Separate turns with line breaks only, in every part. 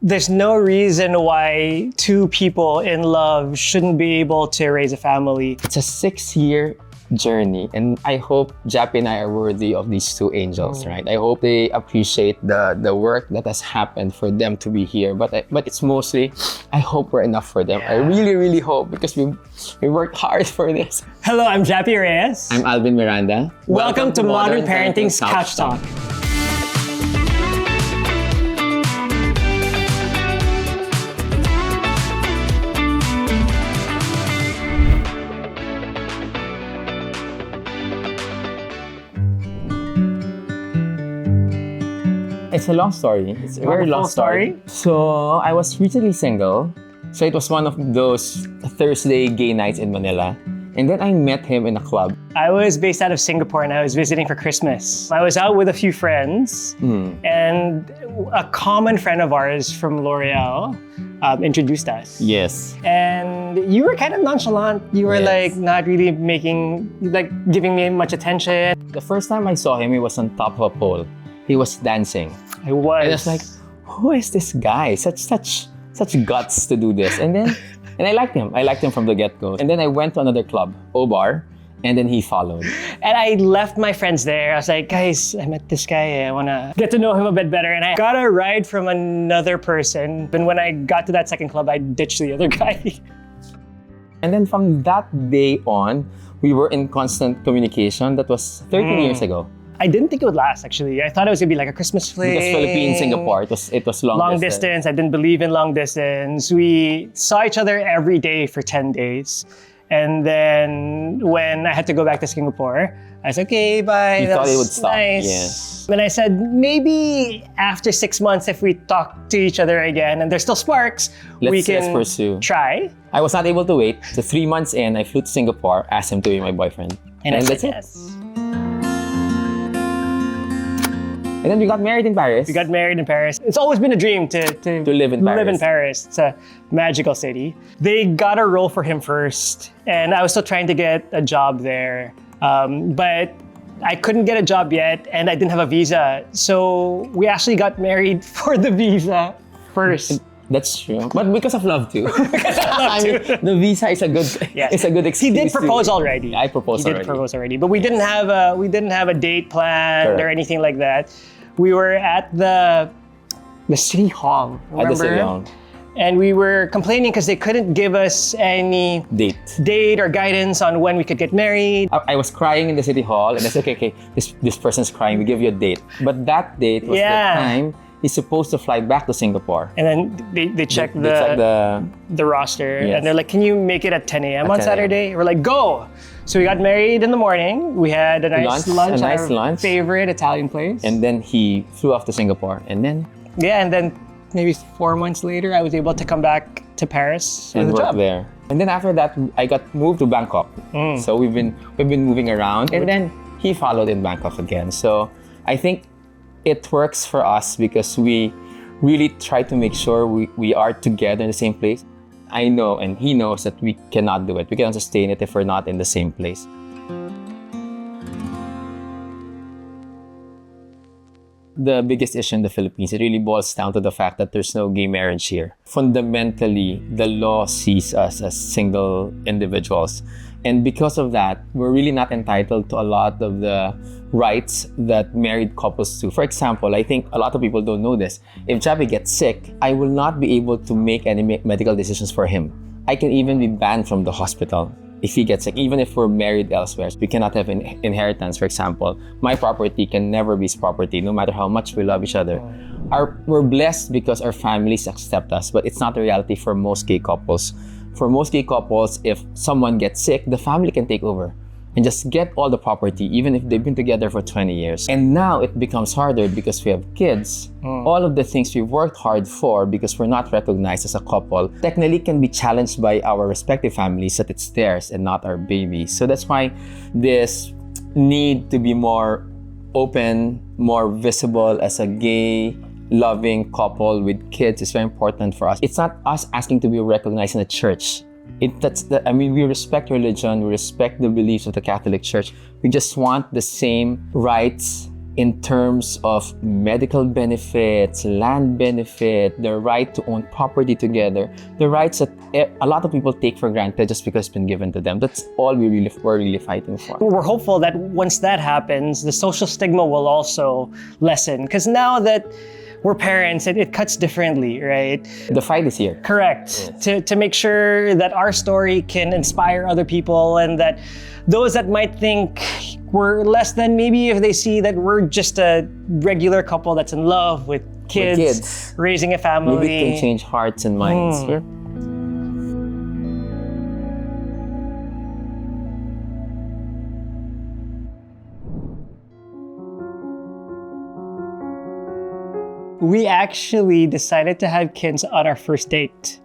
there's no reason why two people in love shouldn't be able to raise a family.
It's a 6-year journey, and I hope Jappy and I are worthy of these two angels, right? I hope they appreciate the work that has happened for them to be here, but it's mostly, I hope we're enough for them. I really hope, because we worked hard for this.
Hello, I'm Jappy Reyes.
I'm Alvin Miranda.
Welcome to Modern Parenting's Couch Talk.
It's a long story. It's a very long story. So I was recently single. So it was one of those Thursday gay nights in Manila. And then I met him in a club.
I was based out of Singapore and I was visiting for Christmas. I was out with a few friends and a common friend of ours from L'Oreal introduced us.
Yes.
And you were kind of nonchalant. You were like not really giving me much attention.
The first time I saw him, he was on top of a pole. He was dancing.
I was.
And I was like, who is this guy? Such guts to do this. And I liked him. I liked him from the get-go. And then I went to another club, O-Bar, and then he followed.
And I left my friends there. I was like, guys, I met this guy. I want to get to know him a bit better. And I got a ride from another person. And when I got to that second club, I ditched the other guy.
And then from that day on, we were in constant communication. That was 13 years ago.
I didn't think it would last, actually. I thought it was gonna be like a Christmas fling.
Because Philippines, Singapore, it was long
distance. I didn't believe in long distance. We saw each other every day for 10 days. And then when I had to go back to Singapore, I was like, okay, bye.
You thought it would stop.
Nice.
Yes.
And I said, maybe after 6 months, if we talk to each other again and there's still sparks, we can
pursue.
Try.
I was not able to wait. So 3 months in, I flew to Singapore, asked him to be my boyfriend.
And I said
that's
yes.
And then we got married in Paris.
We got married in Paris. It's always been a dream to
live in Paris.
Live in Paris. It's a magical city. They got a role for him first, and I was still trying to get a job there. But I couldn't get a job yet, and I didn't have a visa. So we actually got married for the visa first.
That's true. But because of love too.
Because of love too.
The visa is a good it's a good excuse.
He did propose already.
I proposed already.
He did propose already. But we didn't have a date planned or anything like that. We were at the city hall, remember?
At the city hall.
And we were complaining because they couldn't give us any date or guidance on when we could get married.
I was crying in the city hall, and I said, okay, this person's crying, we give you a date. But that date was the time he's supposed to fly back to Singapore.
And then they check the roster, and they're like, can you make it at 10 a.m. on Saturday? We're like, go! So we got married in the morning. We had a nice lunch at our favorite Italian place.
And then he flew off to Singapore. And then?
Yeah, and then maybe 4 months later, I was able to come back to Paris
and work there. And then after that, I got moved to Bangkok. So we've been moving around. And then he followed in Bangkok again. So I think it works for us because we really try to make sure we are together in the same place. I know and he knows that we cannot do it. We cannot sustain it if we're not in the same place. The biggest issue in the Philippines, it really boils down to the fact that there's no gay marriage here. Fundamentally, the law sees us as single individuals. And because of that, we're really not entitled to a lot of the rights that married couples do. For example, I think a lot of people don't know this. If Jappy gets sick, I will not be able to make any medical decisions for him. I can even be banned from the hospital if he gets sick, even if we're married elsewhere. We cannot have an inheritance, for example. My property can never be his property, no matter how much we love each other. We're blessed because our families accept us, but it's not the reality for most gay couples. For most gay couples, if someone gets sick, the family can take over and just get all the property, even if they've been together for 20 years. And now it becomes harder because we have kids. All of the things we worked hard for because we're not recognized as a couple technically can be challenged by our respective families that it's theirs and not our baby. So that's why this need to be more open, more visible as a gay, loving couple with kids is very important for us. It's not us asking to be recognized in the church. We respect religion, we respect the beliefs of the Catholic Church. We just want the same rights in terms of medical benefits, land benefit, the right to own property together, the rights that a lot of people take for granted just because it's been given to them. That's all we're really fighting for.
We're hopeful that once that happens, the social stigma will also lessen. Because now that we're parents, it cuts differently, right?
The fight is here.
Correct. Yes. To make sure that our story can inspire other people, and that those that might think we're less than, maybe if they see that we're just a regular couple that's in love with kids. Raising a family.
Maybe it can change hearts and minds. Yeah.
We actually decided to have kids on our first date.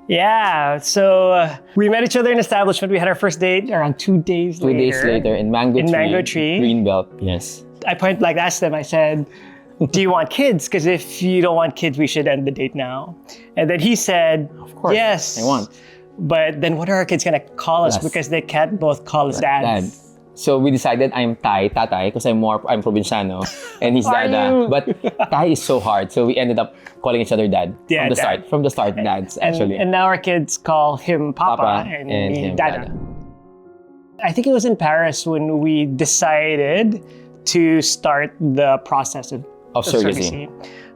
Yeah, so we met each other in establishment. We had our first date around 2 days later.
2 days later in Mango Tree. Greenbelt, yes.
I asked them, I said, do you want kids? Because if you don't want kids, we should end the date now. And then he said,
of course,
yes.
I want.
But then what are our kids gonna call us? Because they can't both call us dads.
Dad. So we decided I'm tatay, because I'm provinciano, and he's dada. But tay is so hard, so we ended up calling each other dad from the start, dads actually.
And now our kids call him Papa and me
him
Dada. I think it was in Paris when we decided to start the process of surrogacy.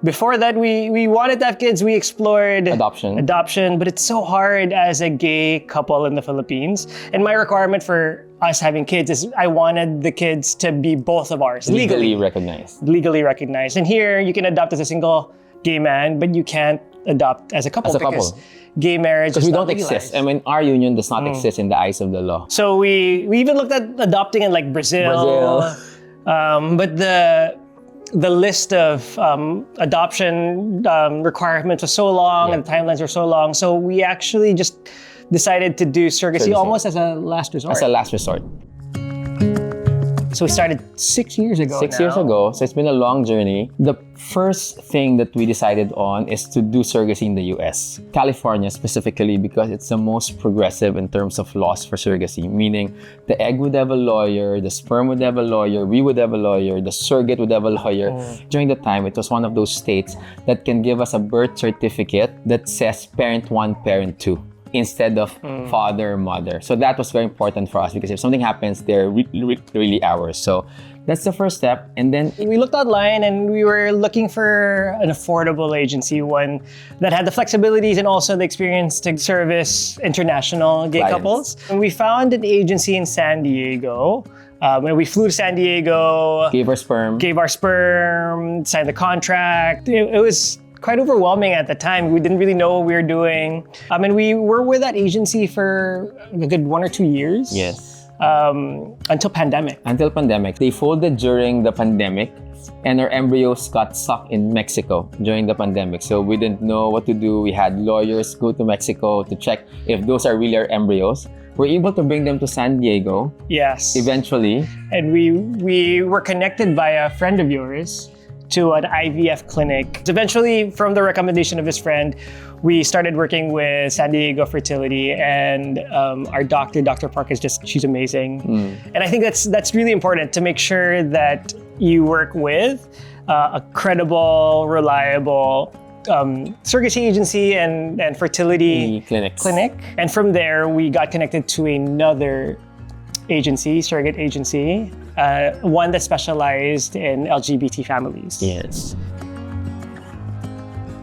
Before that, we wanted to have kids. We explored adoption, but it's so hard as a gay couple in the Philippines. And my requirement for us having kids is I wanted the kids to be both of ours.
Legally recognized.
Legally recognized. And here, you can adopt as a single gay man, but you can't adopt as a couple because gay marriage is not legalized.
Exist. I mean, our union does not exist in the eyes of the law.
So we even looked at adopting in like Brazil. But the list of adoption requirements was so long and the timelines were so long. So we actually just decided to do surrogacy almost as a last resort.
As a last resort.
So we started 6 years ago.
6 years ago. So it's been a long journey. The first thing that we decided on is to do surrogacy in the US. California specifically, because it's the most progressive in terms of laws for surrogacy. Meaning the egg would have a lawyer, the sperm would have a lawyer, we would have a lawyer, the surrogate would have a lawyer. During the time, it was one of those states that can give us a birth certificate that says parent 1, parent 2. Instead of father, mother. So that was very important for us because if something happens, they're really ours. So that's the first step. And then
we looked online and we were looking for an affordable agency, one that had the flexibilities and also the experience to service international gay couples. And we found an agency in San Diego. And we flew to San Diego.
Gave our sperm,
signed the contract. It was quite overwhelming at the time. We didn't really know what we were doing. And we were with that agency for a good 1 or 2 years.
Yes.
Until pandemic.
They folded during the pandemic and our embryos got stuck in Mexico during the pandemic. So we didn't know what to do. We had lawyers go to Mexico to check if those are really our embryos. We're able to bring them to San Diego.
Yes.
Eventually.
And we were connected by a friend of yours to an IVF clinic. Eventually, from the recommendation of his friend, we started working with San Diego Fertility, and our doctor, Dr. Park, she's amazing. And I think that's really important to make sure that you work with a credible, reliable surrogacy agency and fertility clinic. And from there, we got connected to another agency, surrogate agency, one that specialized in LGBT families.
Yes.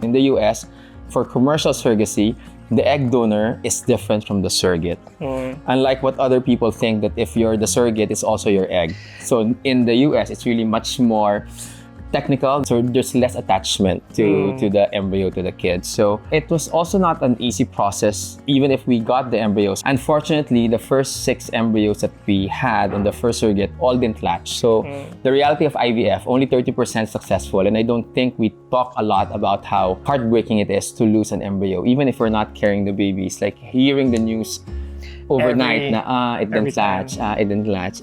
In the US, for commercial surrogacy, the egg donor is different from the surrogate. Unlike what other people think that if you're the surrogate, it's also your egg. So in the US, it's really much more technical, so there's less attachment to the embryo, to the kid. So it was also not an easy process, even if we got the embryos. Unfortunately, the first 6 embryos that we had on the first surrogate all didn't latch. So the reality of IVF, only 30% successful. And I don't think we talk a lot about how heartbreaking it is to lose an embryo, even if we're not carrying the babies. Like hearing the news overnight, it didn't latch,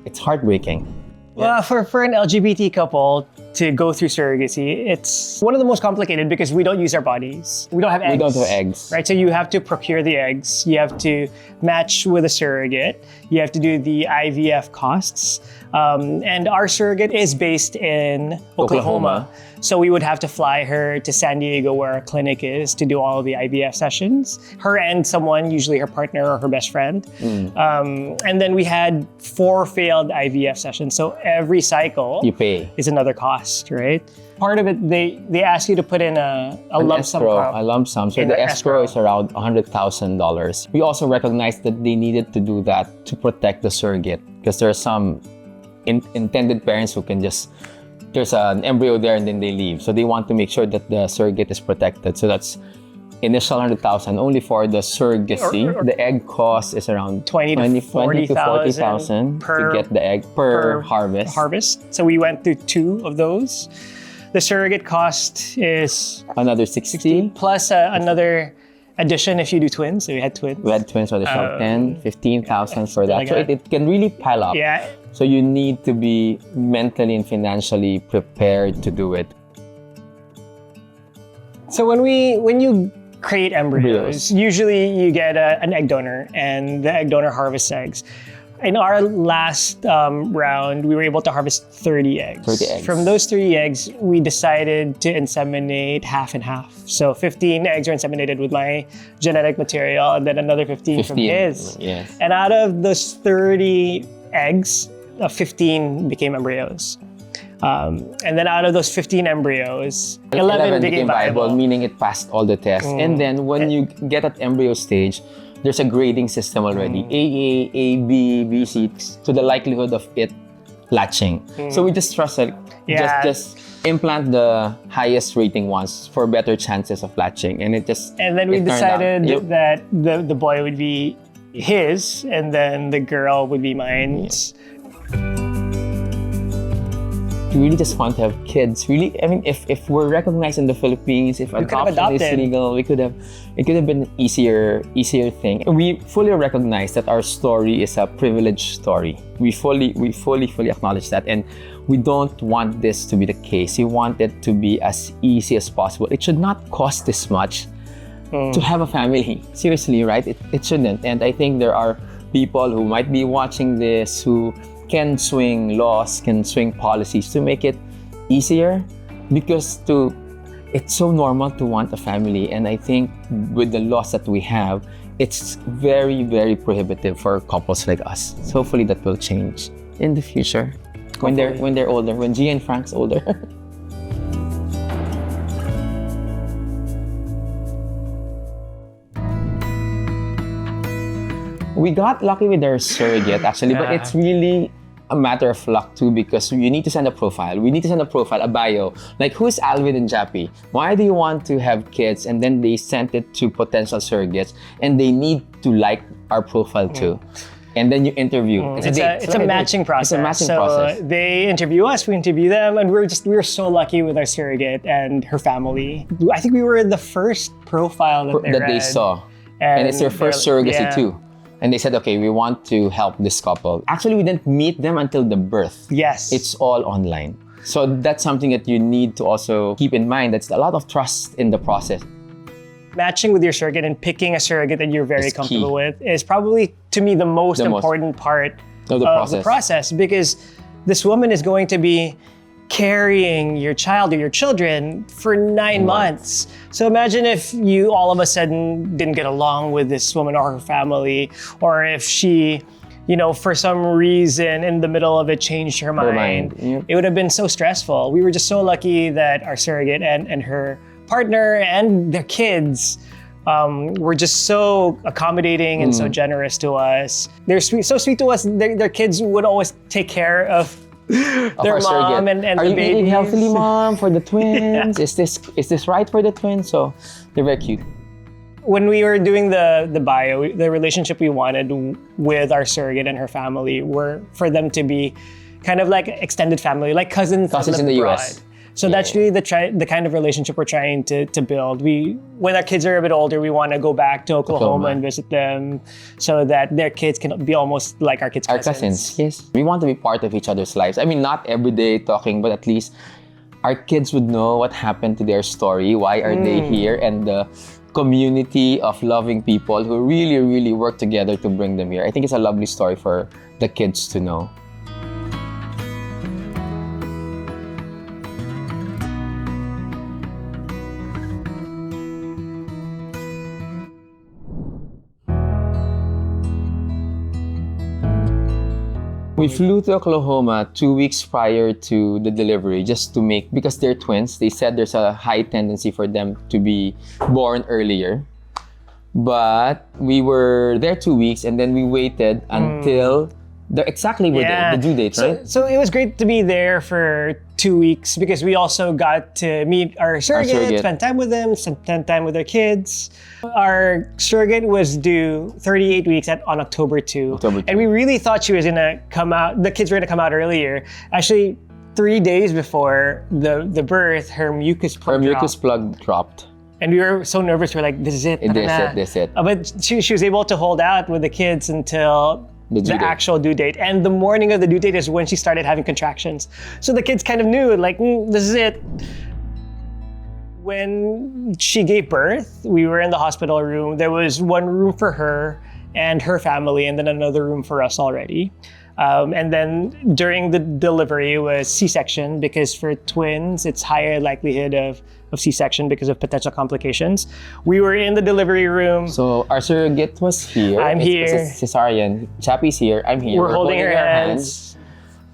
it's heartbreaking.
Well, for an LGBT couple to go through surrogacy. It's one of the most complicated because we don't use our bodies. We don't have eggs.
We don't have eggs.
Right? So you have to procure the eggs. You have to match with a surrogate. You have to do the IVF costs. And our surrogate is based in Oklahoma. So we would have to fly her to San Diego where our clinic is to do all of the IVF sessions. Her and someone, usually her partner or her best friend. And then we had 4 failed IVF sessions. So every cycle
You pay.
is another cost, right? Part of it, they ask you to put in a lump sum.
A lump sum. So the escrow is around $100,000. We also recognized that they needed to do that to protect the surrogate because there are some intended parents who can just, there's an embryo there and then they leave. So they want to make sure that the surrogate is protected. So that's initial $100,000 only for the surrogacy. The egg cost is around
20 to
40,000 to get the egg per harvest.
So we went through 2 of those. The surrogate cost is
another 60
plus another addition if you do twins. So we had twins.
We had twins, so there's 10, 15,000 for that.
Like
so it can really pile up.
Yeah.
So you need to be mentally and financially prepared to do it.
So when you create embryos, usually you get an egg donor, and the egg donor harvests eggs. In our last round, we were able to harvest 30 eggs.
30 eggs.
From those 30 eggs, we decided to inseminate half and half. So 15 eggs are inseminated with my genetic material, and then another 15 from his.
Yes.
And out of those 30 eggs, 15 became embryos. And then out of those 15 embryos, 11 became viable.
Meaning it passed all the tests. And then when you get at embryo stage, there's a grading system already. AA, AB, BC, to the likelihood of it latching. So we just trusted, just implant the highest rating ones for better chances of latching. And it just
And then we decided that the boy would be his, and then the girl would be mine.
We really just want to have kids. Really, I mean, if we're recognized in the Philippines, if adoption is legal, it could have been an easier thing. We fully recognize that our story is a privileged story. We fully acknowledge that, and we don't want this to be the case. We want it to be as easy as possible. It should not cost this much to have a family. Seriously, right? It shouldn't. And I think there are people who might be watching this who can swing laws, can swing policies to make it easier, because it's so normal to want a family. And I think with the laws that we have, it's very, very prohibitive for couples like us. So hopefully that will change in the future when they're older, when Gia and Franc's older. We got lucky with our surrogate actually, but it's really a matter of luck too, because you need to send a profile. We need to send a profile, a bio. Like, who's Alvin and Jappy? Why do you want to have kids? And then they sent it to potential surrogates, and they need to like our profile too. And then you interview.
It's a matching process. So they interview us, we interview them, and we were so lucky with our surrogate and her family. I think we were the first profile that they saw.
And it's their first surrogacy too. And they said, okay, we want to help this couple. Actually, we didn't meet them until the birth.
Yes.
It's all online. So that's something that you need to also keep in mind. That's a lot of trust in the process.
Matching with your surrogate and picking a surrogate that you're very comfortable with is probably, to me, the most important part of the process, because this woman is going to be carrying your child or your children for 9 months. So imagine if you all of a sudden didn't get along with this woman or her family, or if she, for some reason in the middle of it changed her mind. It would have been so stressful. We were just so lucky that our surrogate and her partner and their kids were just so accommodating and so generous to us. They're so sweet to us. Their kids would always take care of their mom and
are
the
you
babies.
eating healthily, mom, for the twins? Is this right for the twins? So they're very cute.
When we were doing the bio, the relationship we wanted with our surrogate and her family were for them to be kind of like extended family, like cousins
in the US.
So that's really the kind of relationship we're trying to build. When our kids are a bit older, we want to go back to Oklahoma and visit them so that their kids can be almost like our kids' cousins.
Yes. We want to be part of each other's lives. I mean, not every day talking, but at least our kids would know what happened to their story, why are they here, and the community of loving people who really, really work together to bring them here. I think it's a lovely story for the kids to know. We flew to Oklahoma 2 weeks prior to the delivery just to make, because they're twins, they said there's a high tendency for them to be born earlier. But we were there 2 weeks and then we waited until exactly the due date, right?
So it was great to be there for 2 weeks because we also got to meet our surrogate, spend time with them, spend time with their kids. Our surrogate was due 38 weeks on October 2. And we really thought she was gonna come out, the kids were gonna come out earlier. Actually, 3 days before the birth, her mucus
plug dropped.
And we were so nervous, we're like, this is it.
This is it.
But she was able to hold out with the kids until the actual due date. And the morning of the due date is when she started having contractions. So the kids kind of knew, like, this is it. When she gave birth, we were in the hospital room. There was one room for her and her family, and then another room for us already. And then during the delivery, it was C-section because for twins, it's higher likelihood of C-section because of potential complications. We were in the delivery room.
So our surrogate was here.
I'm here.
It's cesarean. Jappy's here. I'm here.
We're holding her hands.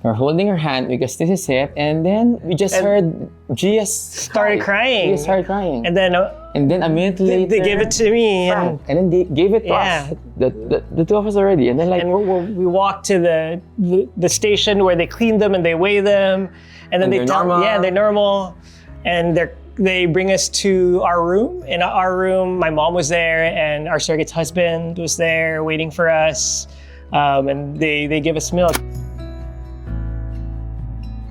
We're holding her hand because this is it. And then we just heard Gia
started crying. And then
a minute later,
they gave it to me.
And then they gave it to us. The two of us already. And then
we walked to the station where they clean them and they weigh them. And then they're normal. And they bring us to our room. In our room, my mom was there and our surrogate's husband was there waiting for us. And they give us milk.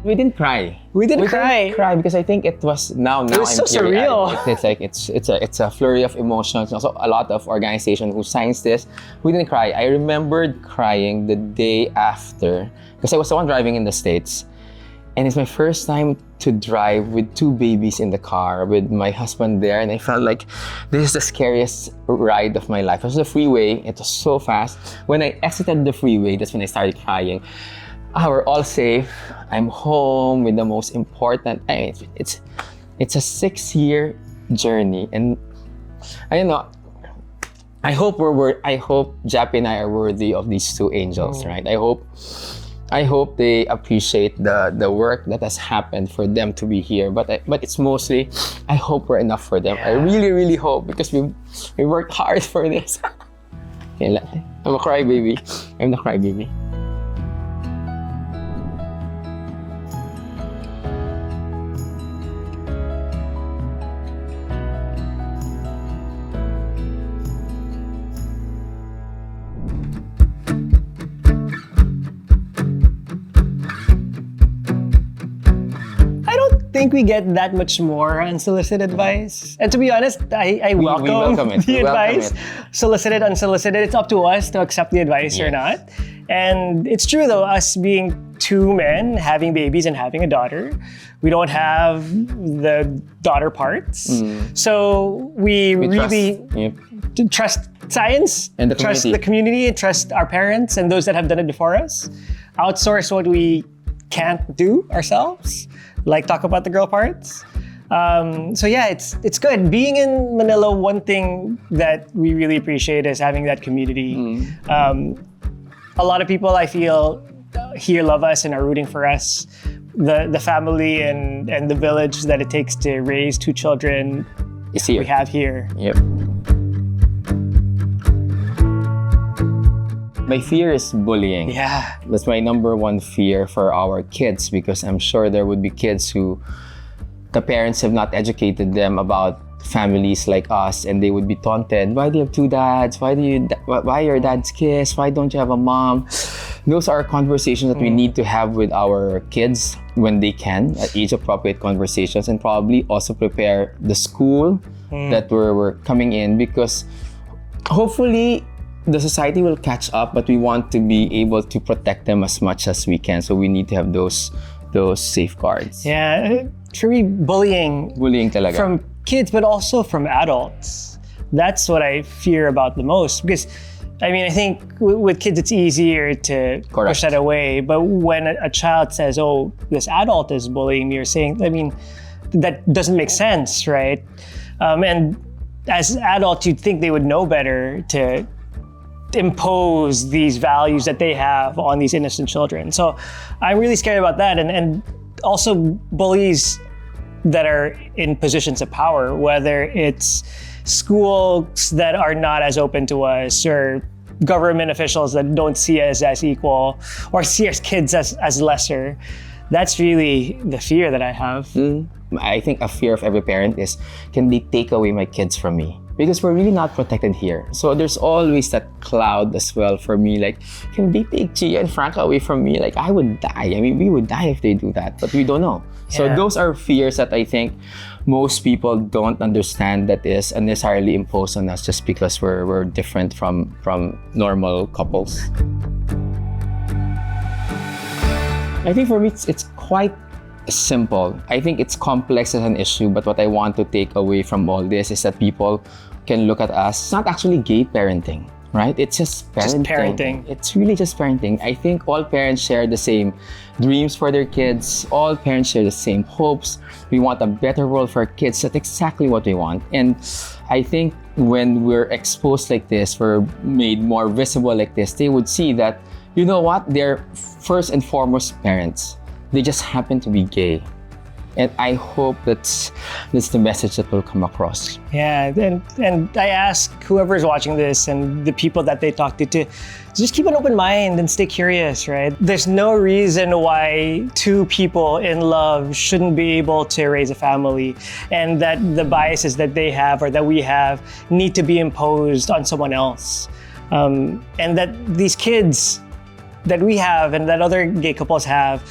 We didn't cry.
We didn't cry
because I think it was now.
It was so surreal.
It's like it's a flurry of emotions. Also, a lot of organization who signs this. We didn't cry. I remembered crying the day after because I was the one driving in the States, and it's my first time to drive with two babies in the car with my husband there, and I felt like this is the scariest ride of my life. It was the freeway. It was so fast. When I exited the freeway, that's when I started crying. We're all safe. I'm home with the most important. It's a 6-year journey, and I hope Jappy and I are worthy of these two angels, right? I hope they appreciate the work that has happened for them to be here. But it's mostly, I hope we're enough for them. I really, really hope because we worked hard for this. I'm a crybaby. I'm the crybaby.
I think we get that much more unsolicited advice. And to be honest, I welcome the advice. Solicited, unsolicited, it's up to us to accept the advice or not. And it's true though, us being two men, having babies and having a daughter, we don't have the daughter parts. So we really trust science,
and
trust the community, and trust our parents and those that have done it before us. Outsource what we can't do ourselves. Like talk about the girl parts. So yeah, it's good. Being in Manila, one thing that we really appreciate is having that community. A lot of people I feel here love us and are rooting for us. The family and the village that it takes to raise two children
is here.
We have here.
Yep. My fear is bullying.
Yeah.
That's my number one fear for our kids because I'm sure there would be kids who the parents have not educated them about families like us and they would be taunted. Why do you have two dads? Why your dads kiss? Why don't you have a mom? Those are conversations that we need to have with our kids when they can, at age-appropriate conversations, and probably also prepare the school that we're coming in because hopefully the society will catch up, but we want to be able to protect them as much as we can. So we need to have those safeguards.
Yeah, truly bullying
talaga.
from kids, but also from adults. That's what I fear about the most, because I mean, I think with kids it's easier to push that away, but when a child says, oh, this adult is bullying me or saying, I mean, that doesn't make sense, right? And as adults, you'd think they would know better to impose these values that they have on these innocent children. So I'm really scared about that. And also bullies that are in positions of power, whether it's schools that are not as open to us, or government officials that don't see us as equal, or see us kids as lesser. That's really the fear that I have.
I think a fear of every parent is, can they take away my kids from me? Because we're really not protected here. So there's always that cloud as well for me, like, can they take Gia and Franc away from me? Like, I would die. I mean, we would die if they do that, but we don't know. So those are fears that I think most people don't understand that is unnecessarily imposed on us just because we're different from normal couples. I think for me, it's quite simple. I think it's complex as an issue, but what I want to take away from all this is that people can look at us. It's not actually gay parenting, right? It's just parenting. It's really just parenting. I think all parents share the same dreams for their kids. All parents share the same hopes. We want a better world for our kids. That's exactly what we want. And I think when we're exposed like this, we're made more visible like this, they would see that, you know what? They're first and foremost parents. They just happen to be gay. And I hope that's the message that will come across.
Yeah, and I ask whoever's watching this and the people that they talk to just keep an open mind and stay curious, right? There's no reason why two people in love shouldn't be able to raise a family, and that the biases that they have or that we have need to be imposed on someone else. And that these kids that we have and that other gay couples have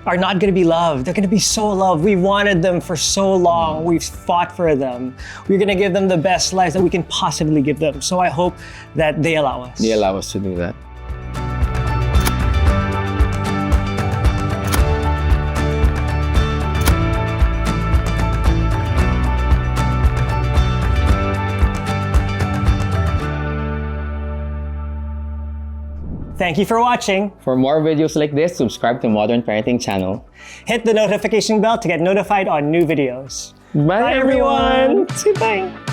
are not going to be loved. They're going to be so loved. We wanted them for so long. We've fought for them. We're going to give them the best lives that we can possibly give them. So I hope that they allow us.
They allow us to do that.
Thank you for watching.
For more videos like this, subscribe to Modern Parenting channel.
Hit the notification bell to get notified on new videos.
Bye everyone!
Say bye.